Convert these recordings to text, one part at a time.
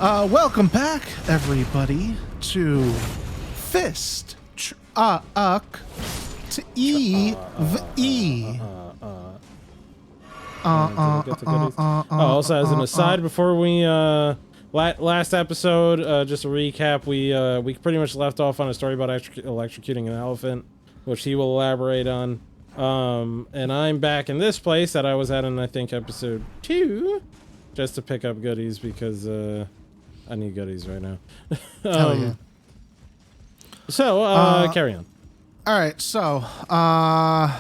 Welcome back, everybody, to Fist Uck to E V E. Also, as an aside, before we last episode, just a recap, we pretty much left off on a story about electrocuting an elephant, which he will elaborate on. And I'm back in this place that I was at in, I think, episode 2, just to pick up goodies because I need goodies right now. Hell yeah. So, carry on. All right, so I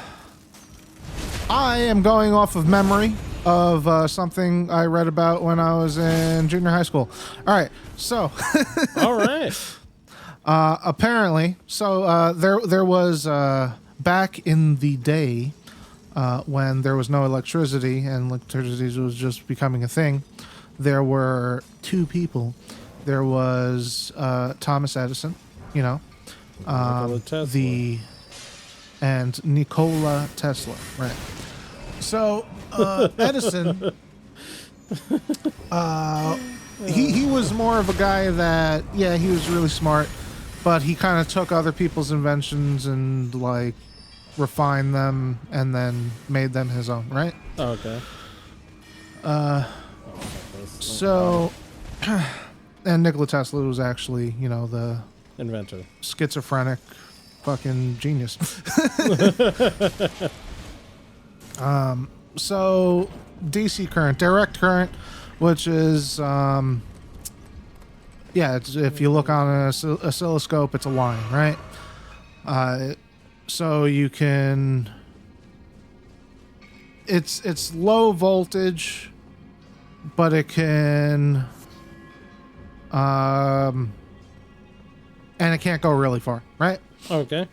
am going off of memory of something I read about when I was in junior high school. All right, so All right. apparently, so there was back in the day when there was no electricity and electricity was just becoming a thing. There were two people. There was Thomas Edison, you know, and Nikola Tesla, right? So Edison, he was more of a guy that, yeah, he was really smart, but he kind of took other people's inventions and like refined them and then made them his own, right? Oh, okay. So, and Nikola Tesla was actually, you know, the Inventor. schizophrenic fucking genius. So DC current, direct current, which is, yeah, it's, if you look on an oscilloscope, it's a line, right? So you can, it's low voltage, but it can, and it can't go really far, right? Okay.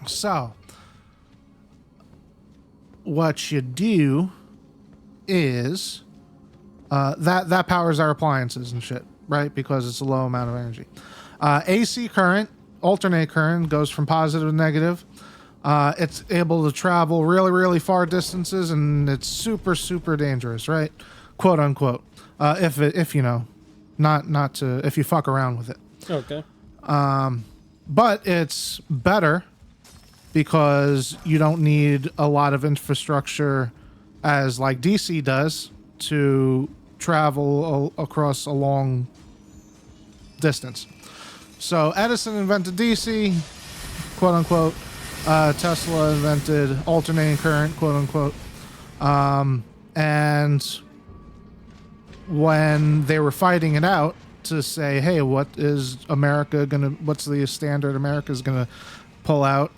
So, what you do is that powers our appliances and shit, right? Because it's a low amount of energy. AC current, alternate current, goes from positive to negative. It's able to travel really, really far distances, and it's super, super dangerous, right? Quote unquote. If you know, not to, if you fuck around with it. Okay. But it's better because you don't need a lot of infrastructure as like DC does to travel across a long distance. So Edison invented DC, quote unquote. Tesla invented alternating current, quote unquote. And when they were fighting it out to say, hey, what is America gonna, what's the standard America's gonna pull out?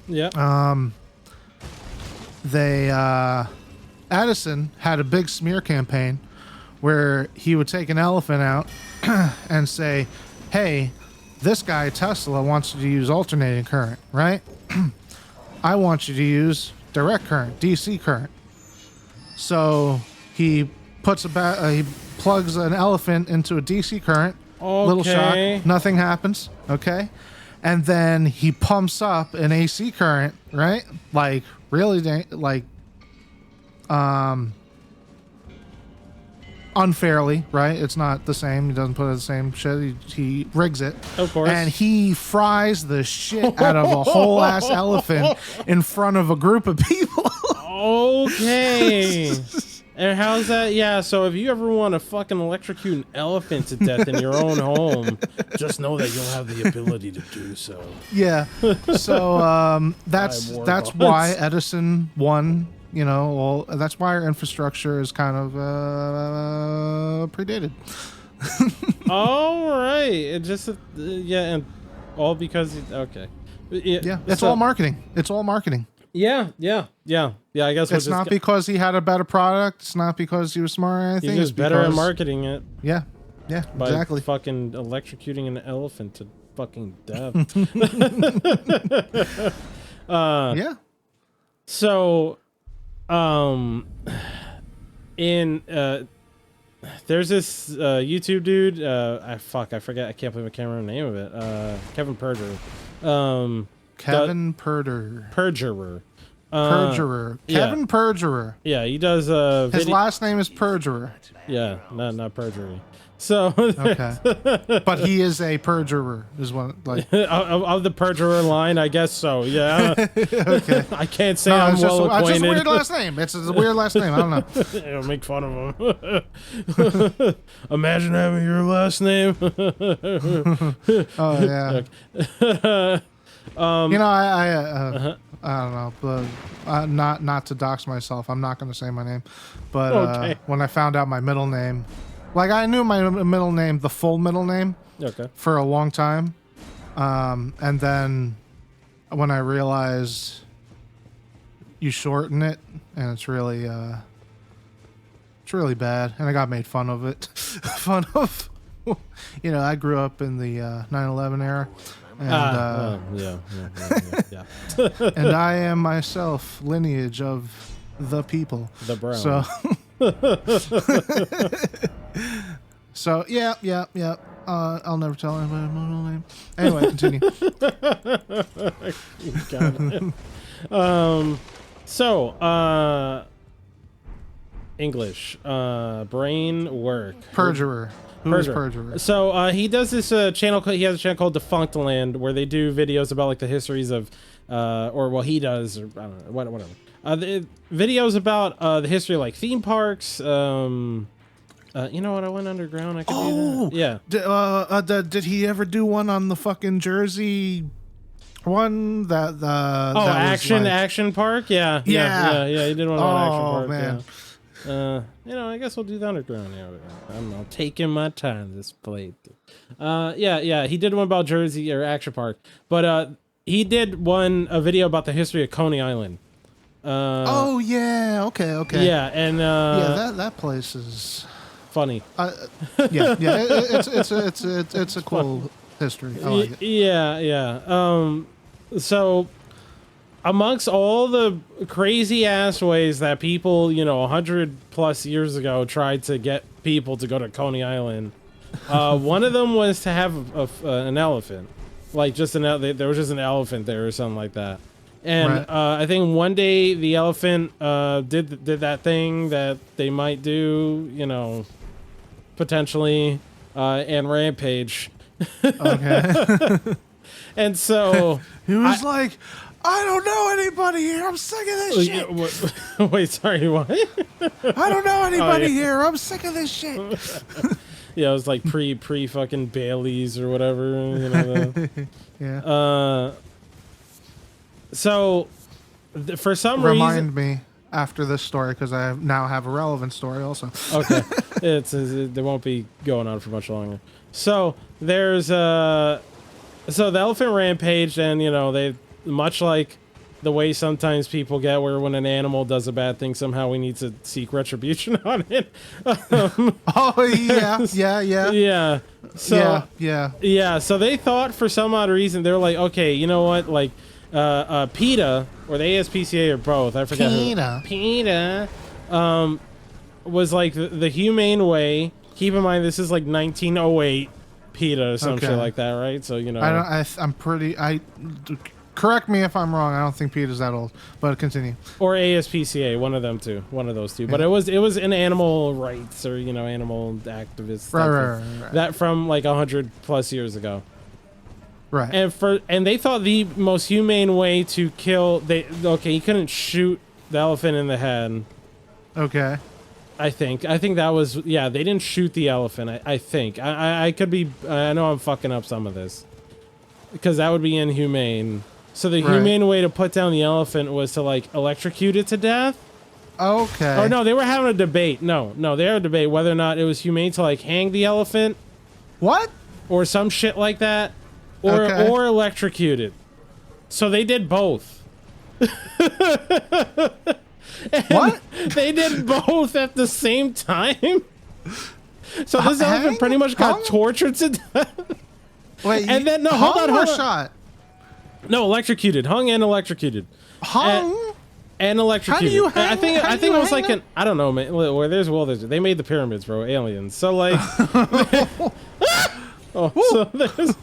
Yeah. Edison had a big smear campaign where he would take an elephant out and say, hey, this guy Tesla wants you to use alternating current, right? I want you to use direct current, DC current. So he puts he plugs an elephant into a DC current, little shock, nothing happens, okay? And then he pumps up an AC current, right? Like really, unfairly, right? It's not the same. He doesn't put it the same shit. He rigs it. Of course. And he fries the shit out of a whole ass elephant in front of a group of people. Okay. And how's that? Yeah, so if you ever want to fucking electrocute an elephant to death in your own home, just know that you'll have the ability to do so. Yeah. So that's why Edison won. You know, well, that's why our infrastructure is kind of predated. All right. It just yeah, and all because okay. Yeah, it's all marketing. It's all marketing. Yeah. I guess it's not because he had a better product. It's not because he was smart or anything. He's just better at marketing it. Yeah, by exactly. Fucking electrocuting an elephant to fucking death. Yeah. So, there's this YouTube dude. I forget. I can't believe I can't remember the name of it. Kevin Perjurer. Kevin Perjurer. Perjurer. Kevin Perjurer. Yeah, he does. His last name is Perjurer. Yeah, not perjury. So okay, but he is a perjurer, is what like of the perjurer line, I guess so. Yeah. Okay. I can't say I'm well acquainted. It's just a weird last name. It's a weird last name. I don't know. It'll make fun of him. Imagine having your last name. Oh yeah. You know, I don't know, but not to dox myself. I'm not going to say my name, but when I found out my middle name. Like, I knew my middle name, the full middle name, for a long time. And then when I realized you shorten it, and it's really bad. And I got made fun of it. You know, I grew up in the 9/11 era. And, yeah. And I am myself lineage of the people. The brown. So yeah. I'll never tell anybody my middle name. Anyway, continue. English, brain work. Perjurer. Who's Perjurer? So he does this channel. He has a channel called Defunctland where they do videos about like the histories of, he does, or I don't know, whatever. The videos about the history of like theme parks. You know what? I went underground. I could do that. Yeah. Did he ever do one on the fucking Jersey one? That Action Park. Yeah. He did one on Action Park. Man. Yeah. You know, I guess we'll do the underground. Yeah, I'm taking my time this plate. He did one about Jersey or Action Park, but he did a video about the history of Coney Island. Okay. Yeah, and that place is funny. It's a cool history. I like it. Yeah. So amongst all the crazy ass ways that people, 100+ years ago tried to get people to go to Coney Island, one of them was to have an elephant, like there was just an elephant there or something like that. And I think one day the elephant did that thing that they might do, potentially, and rampage. Okay. And so he was like, I don't know anybody here. I'm sick of this shit. Wait, sorry, what? I don't know anybody here. I'm sick of this shit. Yeah, it was like pre fucking Baileys or whatever. Yeah. So, for some reason... Remind me after this story, because I now have a relevant story also. Okay. They won't be going on for much longer. So, there's... So, the elephant rampaged, and, they... Much like the way sometimes people get where when an animal does a bad thing, somehow we need to seek retribution on it. Yeah. Yeah. So, yeah, so they thought for some odd reason, they were like, okay, you know what, like... PETA or the ASPCA or both, I forget. PETA was like the humane way. Keep in mind this is like 1908 PETA or some shit like that, right? So correct me if I'm wrong. I don't think PETA's that old, but continue. Or ASPCA, one of them two, one of those two. Yeah. But it was an animal rights or animal activists. Right. That from like 100+ years ago. Right. And they thought the most humane way to kill he couldn't shoot the elephant in the head. Okay. I think that was they didn't shoot the elephant. I think I could be I know I'm fucking up some of this because that would be inhumane. So the humane way to put down the elephant was to like electrocute it to death. Okay. Oh no, they were having a debate. No, they had a debate whether or not it was humane to like hang the elephant. What? Or some shit like that. Or electrocuted. So they did both. What? They did both at the same time. So this elephant pretty much got tortured to death. Wait, and then hold on. Shot? No, electrocuted. Hung and electrocuted. Hung? And electrocuted. How do you hang? I think it was like I don't know, man. Where there's they made the pyramids, bro. Aliens. So like so there's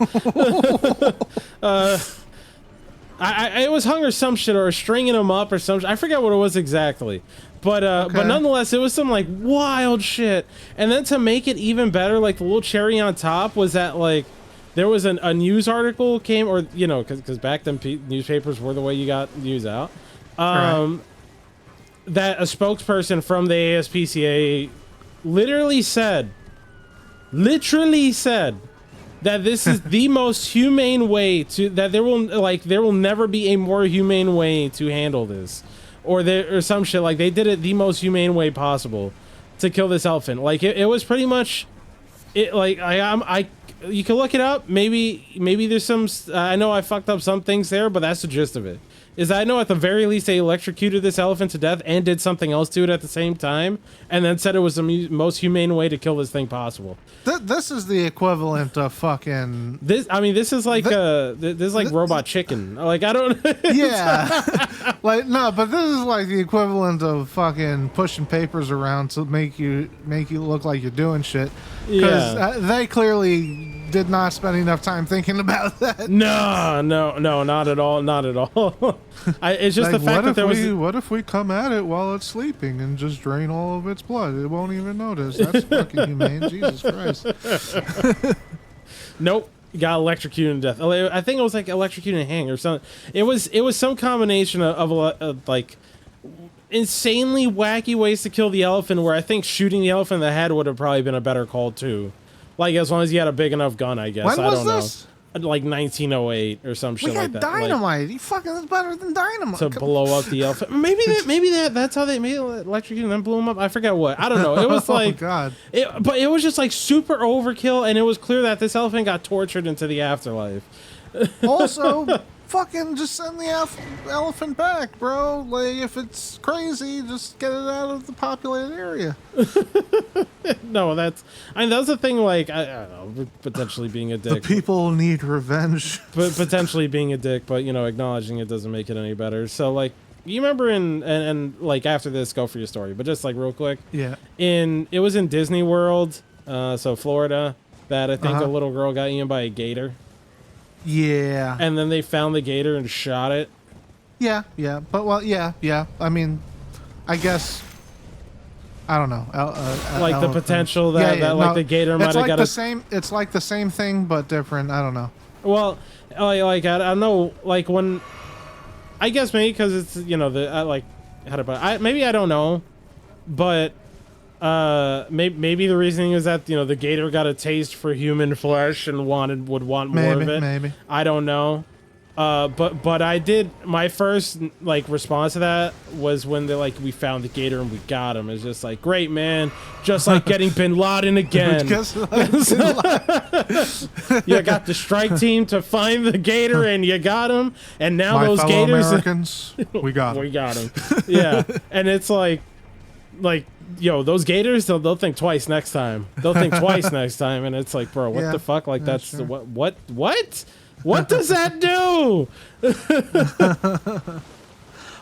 It was hung or some shit, or stringing him up or some shit. I forget what it was exactly. But but nonetheless, it was some like wild shit. And then to make it even better, like the little cherry on top was that like there was a news article came, or you know, because back then newspapers were the way you got news out. That a spokesperson from the ASPCA literally said that this is the most humane way to, that there will never be a more humane way to handle this, or some shit, like they did it the most humane way possible to kill this elephant. Like it was pretty much it. Like you can look it up. Maybe there's some. I know I fucked up some things there, but that's the gist of it. Is I know at the very least they electrocuted this elephant to death and did something else to it at the same time, and then said it was the most humane way to kill this thing possible. This is the equivalent of fucking. This is like this is like Robot Chicken. Like I don't. Yeah, like no, but this is like the equivalent of fucking pushing papers around to make you look like you're doing shit. Because they clearly did not spend enough time thinking about that. No, not at all, not at all. It's just like, the fact that there was. What if we come at it while it's sleeping and just drain all of its blood? It won't even notice. That's fucking humane. Jesus Christ. Nope. You got electrocuted to death. I think it was like electrocuted and hang or something. It was some combination of like insanely wacky ways to kill the elephant, where I think shooting the elephant in the head would have probably been a better call too. Like as long as you had a big enough gun, I guess. When was I don't this? know. Like 1908 or some shit like that. We had dynamite. Like, you fucking that's better than dynamite. To blow up the elephant. Maybe that's how they made it electrocuted and then blew him up. I forget what. I don't know. It was like God. But it was just like super overkill, and it was clear that this elephant got tortured into the afterlife. Also, fucking just send the elephant back, bro. Like if it's crazy, just get it out of the populated area. No, that's the thing. Like I don't know, potentially being a dick. The people need revenge. But potentially being a dick, but you know, acknowledging it doesn't make it any better. So like, you remember and like after this, go for your story. But just like real quick, yeah. It was in Disney World, so Florida, that I think a little girl got eaten by a gator. Yeah. And then they found the gator and shot it. Yeah. But well, yeah. I mean, I guess. I don't know. Like the potential that like the gator might have got the same. It's like the same thing but different. I don't know. Well, like I don't know. Like when, I guess maybe because it's maybe I don't know, but maybe the reasoning is that the gator got a taste for human flesh and would want more of it. Maybe I don't know. But I did, my first like response to that was when we found the gator and we got him. It's just like, great, man, just like getting Bin Laden again. You got the strike team to find the gator and you got him, and now my those fellow gators Americans, we got him. We got him. Yeah, and it's like yo, those gators, they'll think twice next time. They'll think twice next time, and it's like, bro, what the fuck? Like that's sure. What does that do?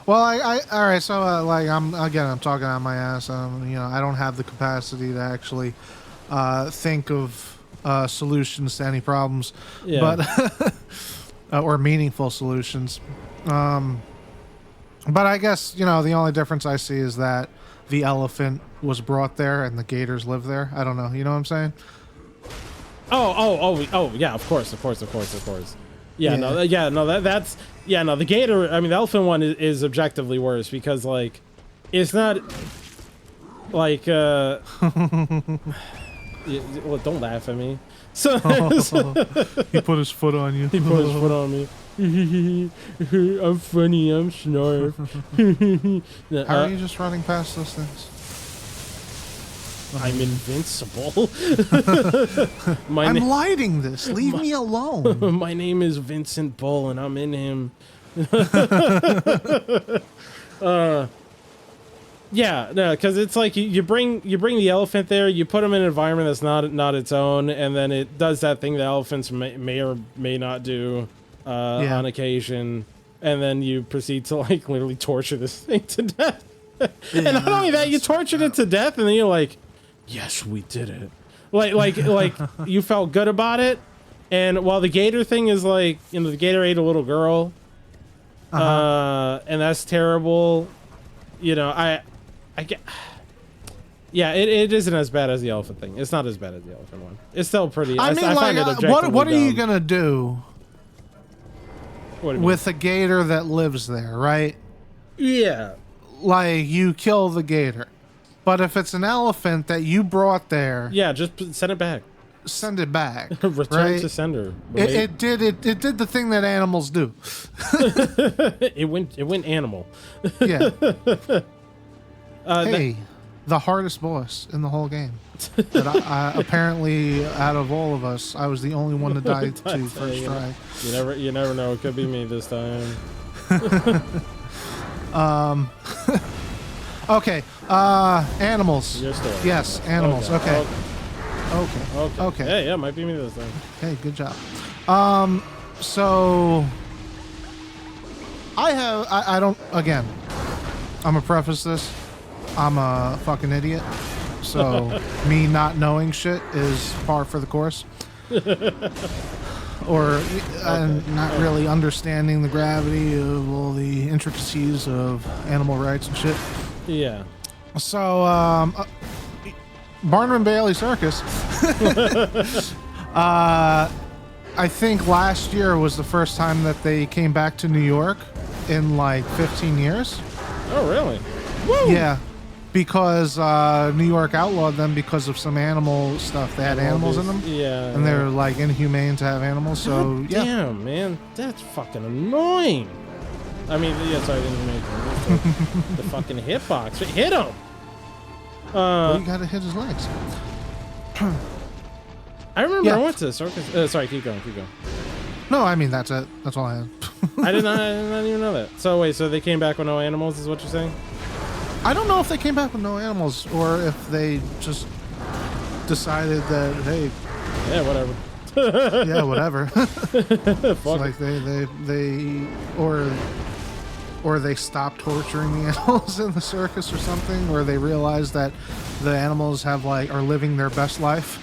Well, all right. So, I'm talking on my ass. I don't have the capacity to actually think of solutions to any problems, but or meaningful solutions. But I guess the only difference I see is that the elephant was brought there and the gators live there. I don't know. You know what I'm saying? Oh, yeah, of course. Yeah, that's the gator, I mean, the elephant one is objectively worse because, like, it's not, like, well, don't laugh at me. So, he put his foot on you. He put his foot on me. I'm funny, I'm Snarf. How are you just running past those things? I'm invincible. I'm lighting this. Leave me alone. My name is Vincent Bull, and I'm in him. Yeah, no, because it's like you bring the elephant there, you put him in an environment that's not its own, and then it does that thing that elephants may or may not do on occasion, and then you proceed to like literally torture this thing to death. And not only that, you tortured it to death, and then you're like, yes, we did it. Like you felt good about it. And while the gator thing is like, the gator ate a little girl, And that's terrible. You know, I get. Yeah, it isn't as bad as the elephant thing. It's not as bad as the elephant one. It's still pretty. I mean, I like, find it objectively what are you dumb. gonna do What do you with a gator that lives there, right? mean? Yeah. Like, you kill the gator, but if it's an elephant that you brought there, Yeah, just send it back. send it back. Return right? to sender. It did the thing that animals do. It went animal. Yeah. Uh, Hey, the hardest boss in the whole game. But I apparently, out of all of us, I was the only one to die to first try. You never know. It could be me this time. Okay. Animals. Your story. Yes, animals. Okay. Okay. Okay. Okay. Yeah, might be me this time. Hey, good job. So I don't, again, I'm gonna preface this. I'm a fucking idiot. So me not knowing shit is par for the course. Or not really understanding the gravity of all the intricacies of animal rights and shit. Yeah. So, Barnum and Bailey Circus. I think last year was the first time that they came back to New York in like 15 years. Oh, really? Woo! Yeah, because New York outlawed them because of some animal stuff. They had animals in them. Yeah. And they're like inhumane to have animals. So God yeah. damn, man, that's fucking annoying. I mean, yeah, sorry, I didn't make it. The fucking hitbox. Hit him. Well, you gotta hit his legs. I remember Yeah. I went to the circus. Sorry, keep going. No, I mean that's it. That's all I had. I did not even know that. So wait, so they came back with no animals, is what you're saying? I don't know if they came back with no animals or if they just decided that, hey, Yeah, whatever. yeah, whatever. It's Fuck. like or they stopped torturing the animals in the circus or something, or they realized that the animals are living their best life.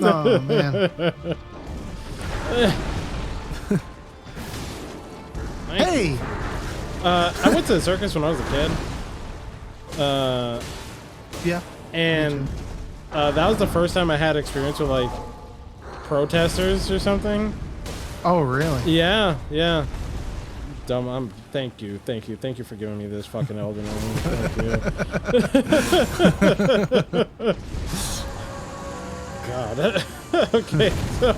Oh man. Hey, I went to the circus when I was a kid. yeah. And that was the first time I had experience with like protesters or something. Oh really? Yeah. Dumb. Thank you for giving me this fucking Elden Ring. Thank you. God. Okay. So,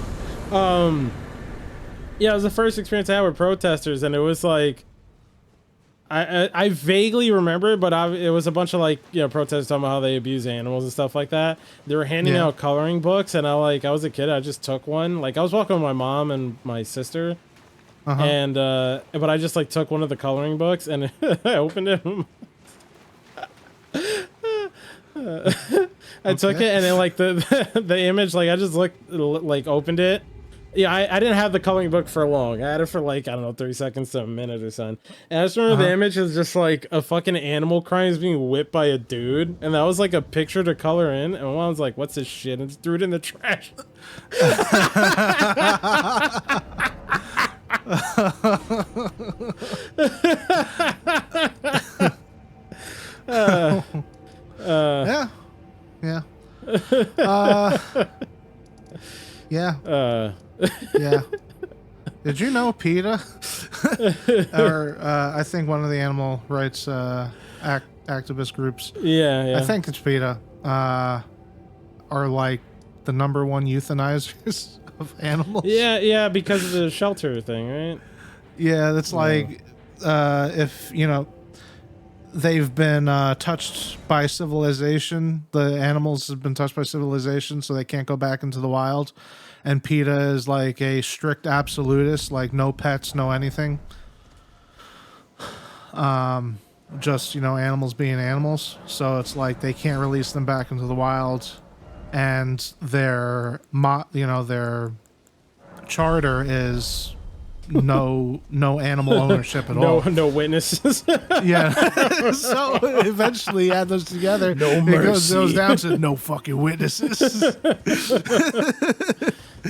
yeah, it was the first experience I had with protesters, and it was like, I vaguely remember it, but it was a bunch of like, you know, protesters talking about how they abuse animals and stuff like that. They were handing out coloring books, and I was a kid, I just took one. Like I was walking with my mom and my sister, and but I just like took one of the coloring books and I opened it. I took it, and then like the image, like I just opened it. Yeah, I didn't have the coloring book for long. I had it for like, I don't know, 30 seconds to a minute or something. And I just remember the image is just like a fucking animal crying is being whipped by a dude. And that was like a picture to color in. And my mom was like, what's this shit? And just threw it in the trash. Yeah. Yeah. Yeah. Did you know PETA, or I think one of the animal rights activist groups, Yeah. I think it's PETA, are like the #1 euthanizers of animals? Yeah, because of the shelter thing, right? Yeah, that's like, if, you know, they've been touched by civilization, the animals have been touched by civilization, so they can't go back into the wild. And PETA is like a strict absolutist, like no pets, no anything. Just, you know, animals being animals. So it's like they can't release them back into the wild. And their charter is no animal ownership at all. No witnesses. Yeah. So eventually add those together. No mercy. It goes down to no fucking witnesses.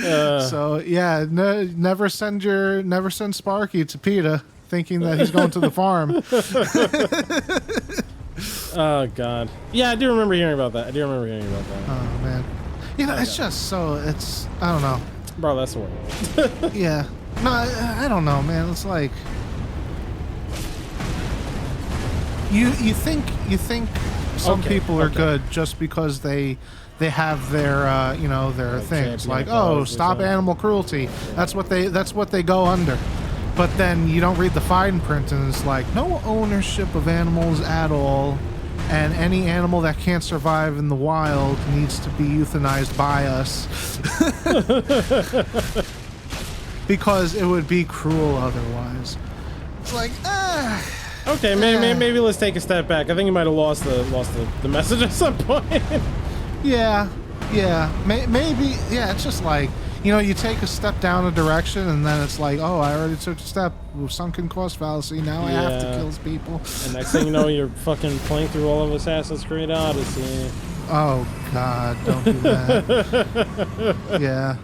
So yeah, never send Sparky to PETA thinking that he's going to the farm. Oh God. Yeah, I do remember hearing about that. Oh man. It's just I don't know. Bro, that's the word. Yeah. No, I don't know, man. It's like you think some people are good just because they have their their things like, oh, stop animal cruelty. Yeah. That's what they go under. But then you don't read the fine print and it's like no ownership of animals at all, and any animal that can't survive in the wild needs to be euthanized by us. Because it would be cruel otherwise. It's like, okay, maybe let's take a step back. I think you might have lost the message at some point. Yeah, maybe. Yeah, it's just like, you take a step down a direction and then it's like, oh, I already took a step. Sunken cost fallacy. Now I have to kill people. And next thing you know, you're fucking playing through all of Assassin's Creed Odyssey. Oh God, don't do that. Yeah.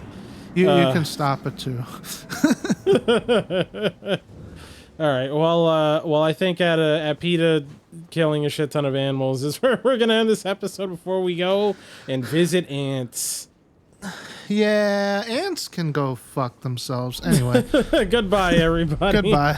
You can stop it too. All right. Well, I think at PETA killing a shit ton of animals is where we're gonna end this episode before we go and visit ants. Yeah, ants can go fuck themselves. Anyway. Goodbye, everybody. Goodbye.